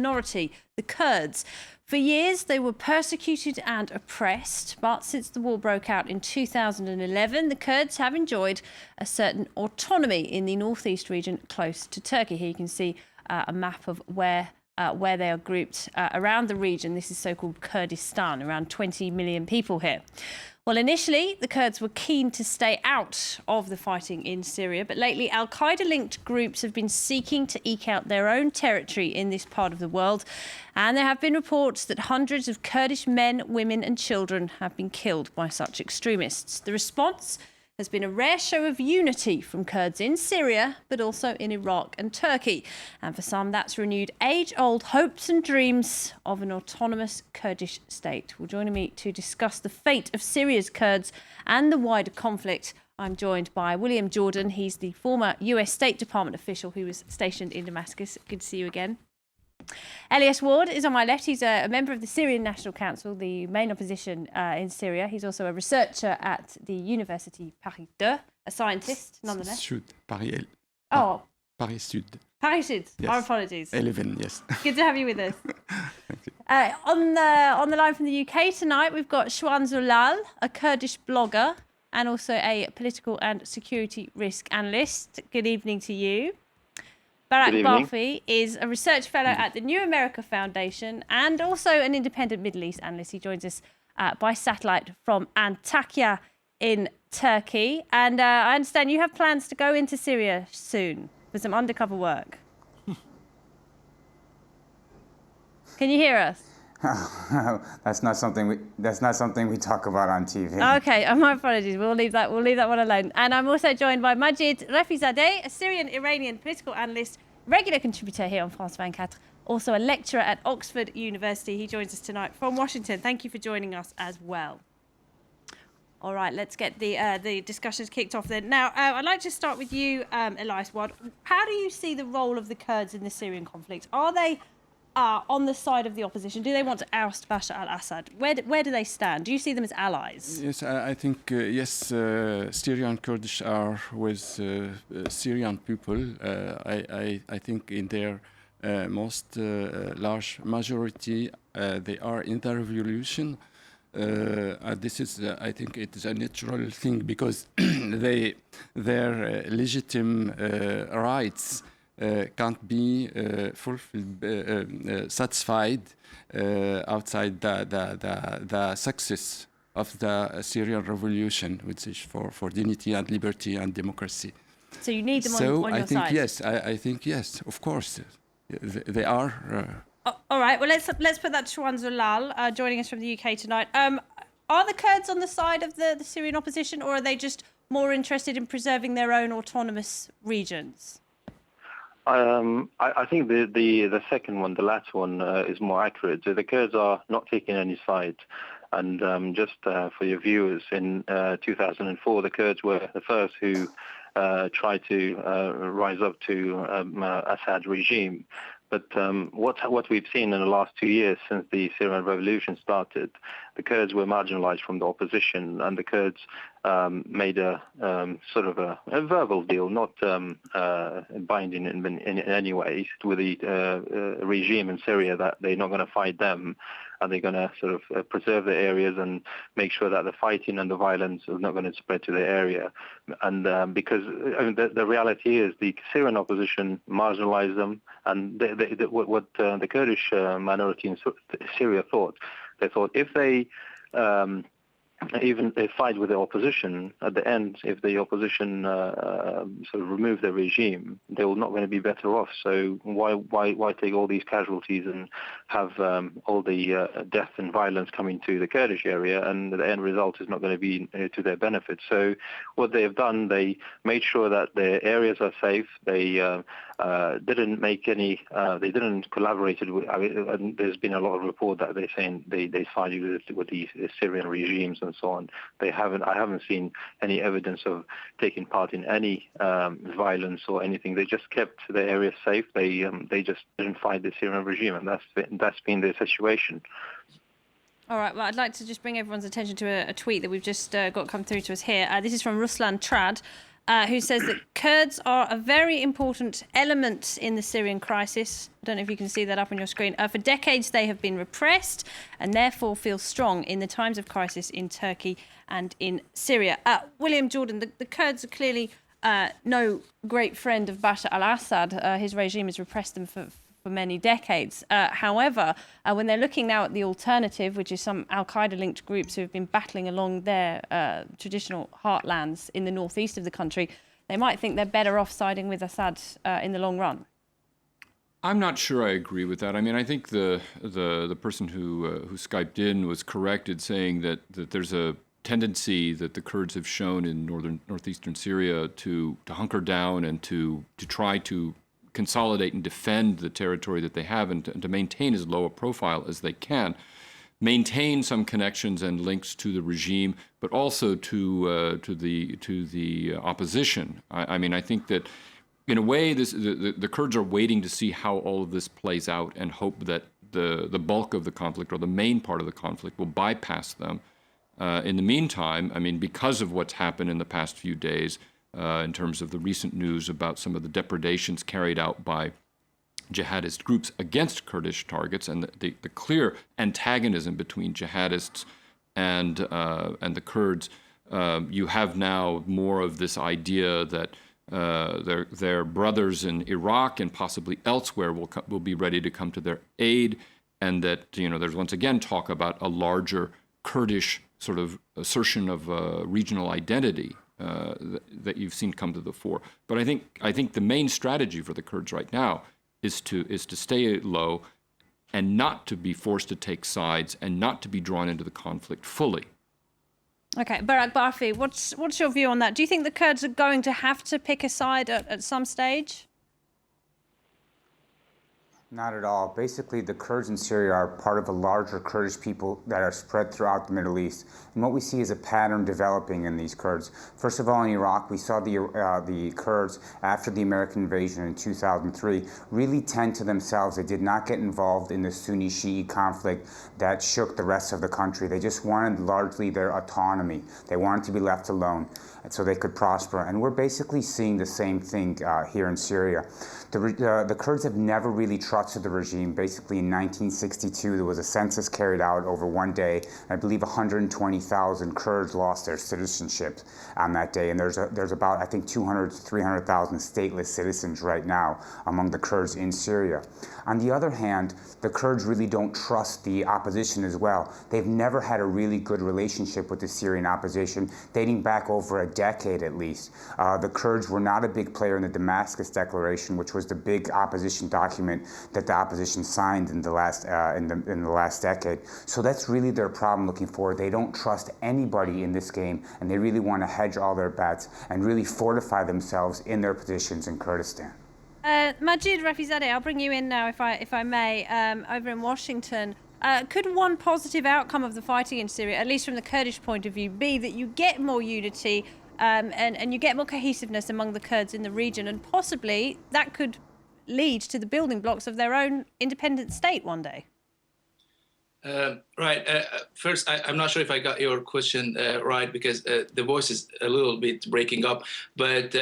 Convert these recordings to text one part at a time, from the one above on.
minority, the Kurds. For years, they were persecuted and oppressed, but since the war broke out in 2011, the Kurds have enjoyed a certain autonomy in the northeast region close to Turkey. Here you can see a map of where they are grouped around the region. This is so-called Kurdistan, around 20 million people here. Well, initially, the Kurds were keen to stay out of the fighting in Syria, but lately al-Qaeda-linked groups have been seeking to eke out their own territory in this part of the world. And there have been reports that hundreds of Kurdish men, women and children have been killed by such extremists. The response has been a rare show of unity from Kurds in Syria, but also in Iraq and Turkey. And for some, that's renewed age-old hopes and dreams of an autonomous Kurdish state. Well, joining me to discuss the fate of Syria's Kurds and the wider conflict, I'm joined by William Jordan. He's the former US State Department official who was stationed in Damascus. Good to see you again. Elias Ward is on my left. He's a member of the Syrian National Council, the main opposition in Syria. He's also a researcher at the University Paris 2, a scientist, nonetheless. Sud, Paris. Paris Sud. Paris Sud. Yes. Our apologies. 11, yes. Good to have you with us. Thank you. On the line from the UK tonight, we've got Shwan Zulal, a Kurdish blogger and also a political and security risk analyst. Good evening to you. Barak Barfi is a research fellow at the New America Foundation and also an independent Middle East analyst. He joins us by satellite from Antakya in Turkey. And I understand you have plans to go into Syria soon for some undercover work. Can you hear us? That's not something we talk about on TV. Okay, my apologies. We'll leave that one alone. And I'm also joined by Majid Refizadeh, a Syrian-Iranian political analyst, regular contributor here on France 24, also a lecturer at Oxford University. He joins us tonight from Washington. Thank you for joining us as well. All right, let's get the discussions kicked off then. Now, I'd like to start with you, Elias Ward. How do you see the role of the Kurds in the Syrian conflict? Are they on the side of the opposition? Do they want to oust Bashar al-Assad? Where do they stand? Do you see them as allies? Yes, I think, yes, Syrian Kurdish are with Syrian people. I think in their most large majority, they are in the revolution. This is, I think it is a natural thing because their legitimate rights can't be fulfilled, satisfied outside the success of the Syrian revolution, which is for dignity and liberty and democracy. So you need them on your side? I think yes, of course, they are. All right. Well, let's put that to Shwan Zulal, joining us from the UK tonight. Are the Kurds on the side of the Syrian opposition, or are they just more interested in preserving their own autonomous regions? I think the second one, the last one, is more accurate. So the Kurds are not taking any side. And just for your viewers, in 2004, the Kurds were the first who tried to rise up to Assad regime. But what we've seen in the last 2 years since the Syrian revolution started, the Kurds were marginalized from the opposition, and the Kurds made a sort of a verbal deal, not binding in any way, with the regime in Syria that they're not going to fight them, and they're going to sort of preserve the areas and make sure that the fighting and the violence is not going to spread to the area. And because the reality is the Syrian opposition marginalized them, and what the Kurdish minority in Syria thought, they thought if they even they fight with the opposition, at the end, if the opposition sort of remove the regime, they're not going to be better off. So why take all these casualties and have all the death and violence coming to the Kurdish area, and the end result is not going to be to their benefit. So what they have done, they made sure that their areas are safe. They didn't make any, they didn't collaborate with, and there's been a lot of report that they're saying they sided with the Syrian regimes and so on. I haven't seen any evidence of taking part in any violence or anything. They just kept the area safe. They just didn't fight the Syrian regime, and that's been their situation. All right, well, I'd like to just bring everyone's attention to a tweet that we've just got come through to us here. This is from Ruslan Trad. who says that Kurds are a very important element in the Syrian crisis. I don't know if you can see that up on your screen. For decades, they have been repressed and therefore feel strong in the times of crisis in Turkey and in Syria. William Jordan, the Kurds are clearly no great friend of Bashar al-Assad. His regime has repressed them for many decades. However, when they're looking now at the alternative, which is some al-Qaeda-linked groups who have been battling along their traditional heartlands in the northeast of the country, they might think they're better off siding with Assad in the long run. I'm not sure I agree with that. I mean, I think the person who Skyped in was correct in saying that there's a tendency that the Kurds have shown in northeastern Syria to hunker down and to try to consolidate and defend the territory that they have and to maintain as low a profile as they can, maintain some connections and links to the regime, but also to the opposition. I mean, I think that in a way, the Kurds are waiting to see how all of this plays out and hope that the bulk of the conflict or the main part of the conflict will bypass them. In the meantime, I mean, because of what's happened in the past few days, in terms of the recent news about some of the depredations carried out by jihadist groups against Kurdish targets and the clear antagonism between jihadists and the Kurds, you have now more of this idea that their brothers in Iraq and possibly elsewhere will be ready to come to their aid, and that there's once again talk about a larger Kurdish sort of assertion of regional identity that you've seen come to the fore. But I think the main strategy for the Kurds right now is to stay low and not to be forced to take sides and not to be drawn into the conflict fully. Okay, Barak Barfi, what's your view on that? Do you think the Kurds are going to have to pick a side at some stage? Not at all. Basically, the Kurds in Syria are part of a larger Kurdish people that are spread throughout the Middle East. And what we see is a pattern developing in these Kurds. First of all, in Iraq, we saw the Kurds, after the American invasion in 2003, really tend to themselves. They did not get involved in the Sunni-Shiite conflict that shook the rest of the country. They just wanted largely their autonomy. They wanted to be left alone so they could prosper. And we're basically seeing the same thing here in Syria. The Kurds have never really trusted the regime. Basically, in 1962, there was a census carried out over one day. I believe 120,000 Kurds lost their citizenship on that day. And there's about, I think, 200,000 to 300,000 stateless citizens right now among the Kurds in Syria. On the other hand, the Kurds really don't trust the opposition as well. They've never had a really good relationship with the Syrian opposition, dating back over a decade at least. The Kurds were not a big player in the Damascus Declaration, which was the big opposition document that the opposition signed in the last decade. So that's really their problem looking forward. They don't trust anybody in this game, and they really want to hedge all their bets and really fortify themselves in their positions in Kurdistan. Majid Rafizadeh, I'll bring you in now, if I may, over in Washington. Could one positive outcome of the fighting in Syria, at least from the Kurdish point of view, be that you get more unity and you get more cohesiveness among the Kurds in the region, and possibly that could lead to the building blocks of their own independent state one day? Right. First, I'm not sure if I got your question right, because the voice is a little bit breaking up. But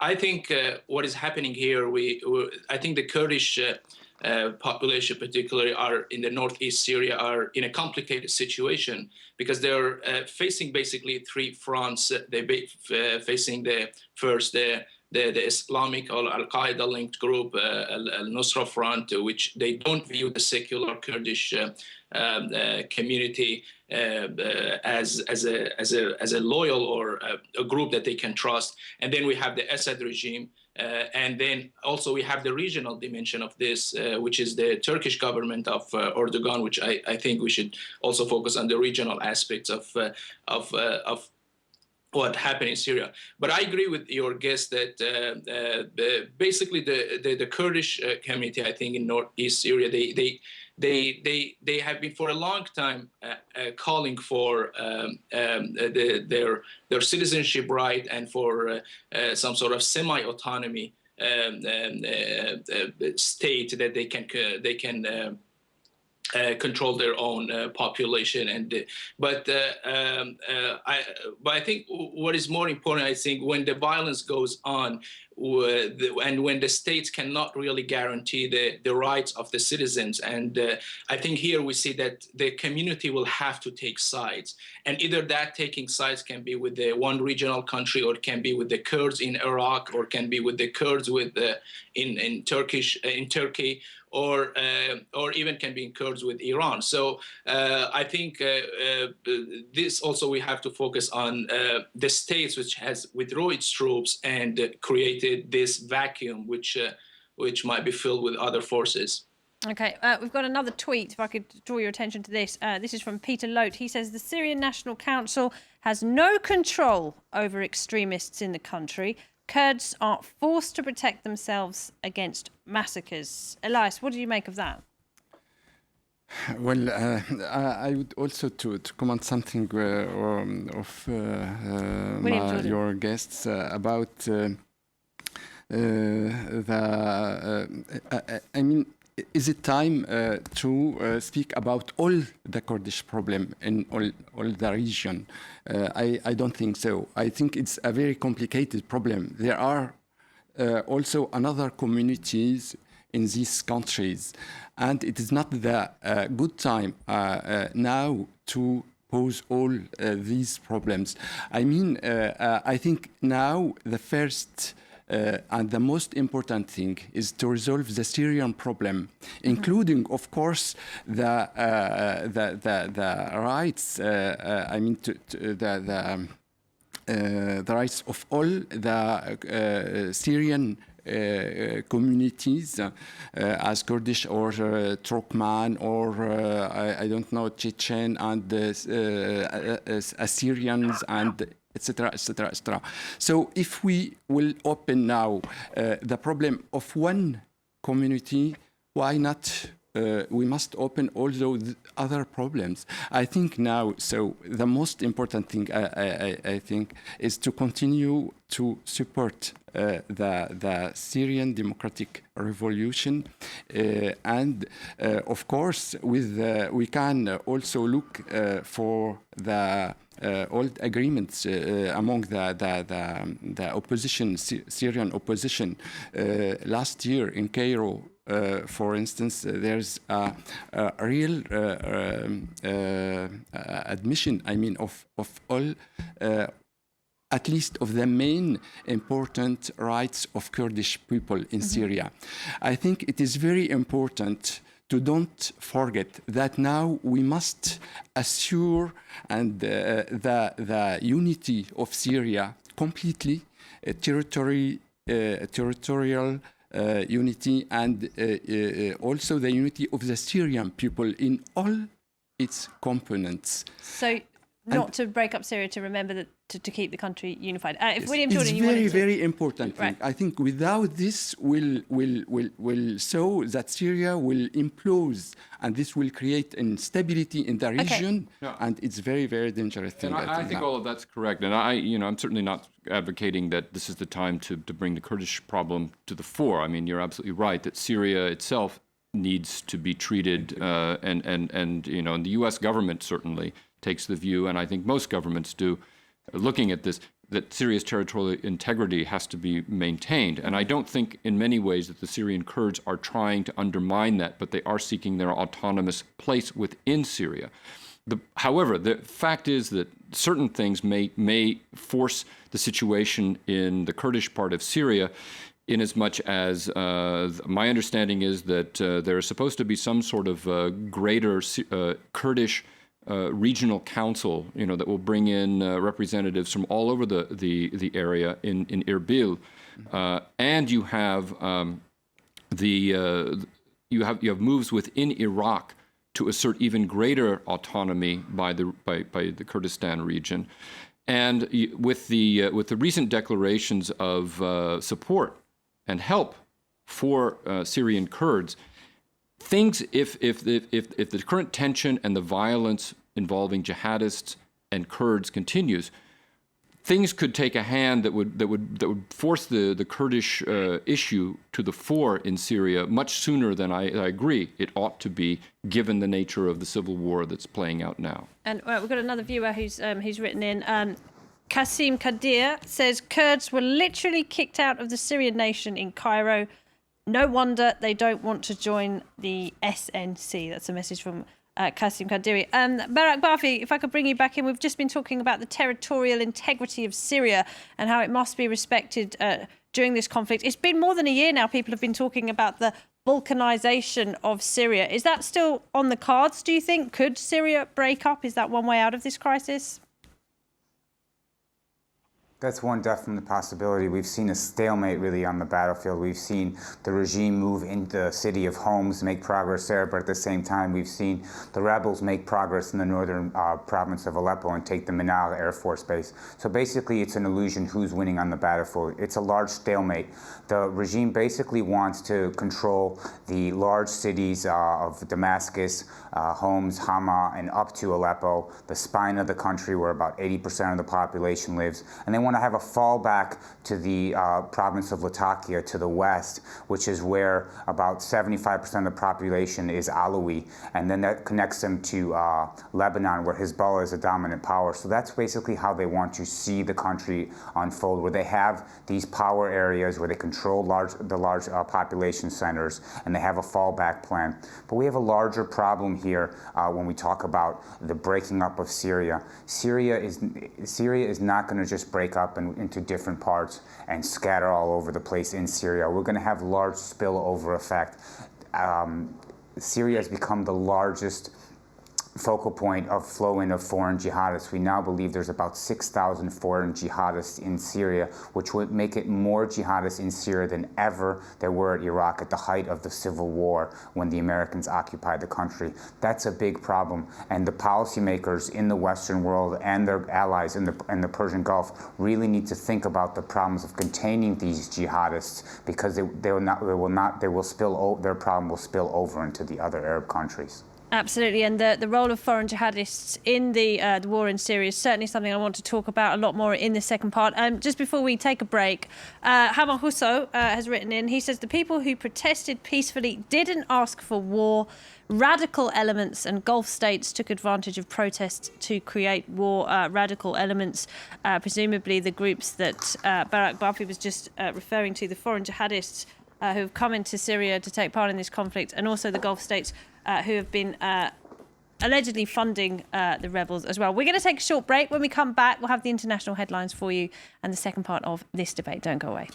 I think what is happening here, I think the Kurdish population, particularly are in the northeast Syria, are in a complicated situation because they're facing basically three fronts. They're facing the Islamic or Al-Qaeda linked group, Al-Nusra Front, which they don't view the secular Kurdish community as a loyal or a group that they can trust. And then we have the Assad regime. And then also we have the regional dimension of this, which is the Turkish government of Erdogan, which I think we should also focus on the regional aspects of what happened in Syria. But I agree with your guess that basically the Kurdish community, I think in northeast Syria, they have been for a long time calling for their citizenship right and for some sort of semi-autonomy state that they can control their own population. But I think what is more important, I think, when the violence goes on, and when the states cannot really guarantee the rights of the citizens, and I think here we see that the community will have to take sides, and either that taking sides can be with the one regional country, or it can be with the Kurds in Iraq, or can be with the Kurds in Turkey, or even can be in Kurds with Iran. So I think this also we have to focus on the states which has withdrawn its troops and created this vacuum which might be filled with other forces. Okay, we've got another tweet, if I could draw your attention to this. This is from Peter Lote. He says, the Syrian National Council has no control over extremists in the country. Kurds are forced to protect themselves against massacres. Elias, what do you make of that? Well, I would also to comment something of your guests about I mean, is it time to speak about all the Kurdish problem in all the region? I don't think so. I think it's a very complicated problem. There are also another communities in these countries, and it is not the good time now to pose all these problems. I mean, I think now the first and the most important thing is to resolve the Syrian problem, including, of course, the rights. I mean, the rights of all the Syrian communities, as Kurdish or Turkmen or I don't know, Chechen and Assyrians and etc., etc., etc. So if we will open now the problem of one community, why not? We must open all those other problems. I think now, so the most important thing I think is to continue to support the Syrian democratic revolution, and of course, we can also look for the old agreements among the opposition, Syrian opposition. Last year in Cairo, for instance, there's a real admission, I mean, of all, at least of the main important rights of Kurdish people in Syria. I think it is very important to don't forget that now we must assure and the unity of Syria completely, territorial unity, and also the unity of the Syrian people in all its components. So not to break up Syria, to remember that to keep the country unified. If William it's Jordan, you very, wanted to... very important thing. Right. I think without this, will show that Syria will implode, and this will create instability in the region, and it's very, very dangerous thing. And I think all of that's correct, and I'm certainly not advocating that this is the time to bring the Kurdish problem to the fore. I mean, you're absolutely right that Syria itself needs to be treated, and and the U.S. government certainly takes the view, and I think most governments do, looking at this, that Syria's territorial integrity has to be maintained. And I don't think in many ways that the Syrian Kurds are trying to undermine that, but they are seeking their autonomous place within Syria. However, the fact is that certain things may force the situation in the Kurdish part of Syria, in as much as my understanding is that there is supposed to be some sort of greater Kurdish regional council, that will bring in representatives from all over the area in Erbil, and you have you have moves within Iraq to assert even greater autonomy by the Kurdistan region, and with the recent declarations of support and help for Syrian Kurds. Things, if the current tension and the violence involving jihadists and Kurds continues, things could take a hand that would force the Kurdish issue to the fore in Syria much sooner than I agree it ought to be, given the nature of the civil war that's playing out now. And we've got another viewer who's written in. Kasim Kadir says Kurds were literally kicked out of the Syrian nation in Cairo. No wonder they don't want to join the SNC. That's a message from Kasim Kadiri. Barak Barfi, if I could bring you back in, we've just been talking about the territorial integrity of Syria and how it must be respected during this conflict. It's been more than a year now. People have been talking about the balkanization of Syria. Is that still on the cards, do you think? Could Syria break up? Is that one way out of this crisis? That's one definite possibility. We've seen a stalemate really on the battlefield. We've seen the regime move into the city of Homs, make progress there, but at the same time we've seen the rebels make progress in the northern province of Aleppo and take the Minal Air Force Base. So basically it's an illusion who's winning on the battlefield. It's a large stalemate. The regime basically wants to control the large cities of Damascus, Homs, Hama, and up to Aleppo, the spine of the country where about 80% of the population lives. And they want to have a fallback to the province of Latakia to the west, which is where about 75% of the population is Alawi, and then that connects them to Lebanon, where Hezbollah is a dominant power. So that's basically how they want to see the country unfold, where they have these power areas where they control the large population centers, and they have a fallback plan. But we have a larger problem here when we talk about the breaking up of Syria. Syria is not going to just break up into different parts and scatter all over the place in Syria. We're going to have large spillover effect. Syria has become the largest focal point of flow-in of foreign jihadists. We now believe there's about 6,000 foreign jihadists in Syria, which would make it more jihadists in Syria than ever there were at Iraq at the height of the civil war when the Americans occupied the country. That's a big problem, and the policymakers in the Western world and their allies in the Persian Gulf really need to think about the problems of containing these jihadists, because their problem will spill over into the other Arab countries. Absolutely, and the role of foreign jihadists in the war in Syria is certainly something I want to talk about a lot more in the second part. Just before we take a break, Hamar Husso has written in. He says the people who protested peacefully didn't ask for war. Radical elements and Gulf states took advantage of protests to create war. Radical elements, presumably the groups that Barak Barfi was just referring to, the foreign jihadists who have come into Syria to take part in this conflict, and also the Gulf states who have been allegedly funding the rebels as well. We're going to take a short break. When we come back, we'll have the international headlines for you and the second part of this debate. Don't go away.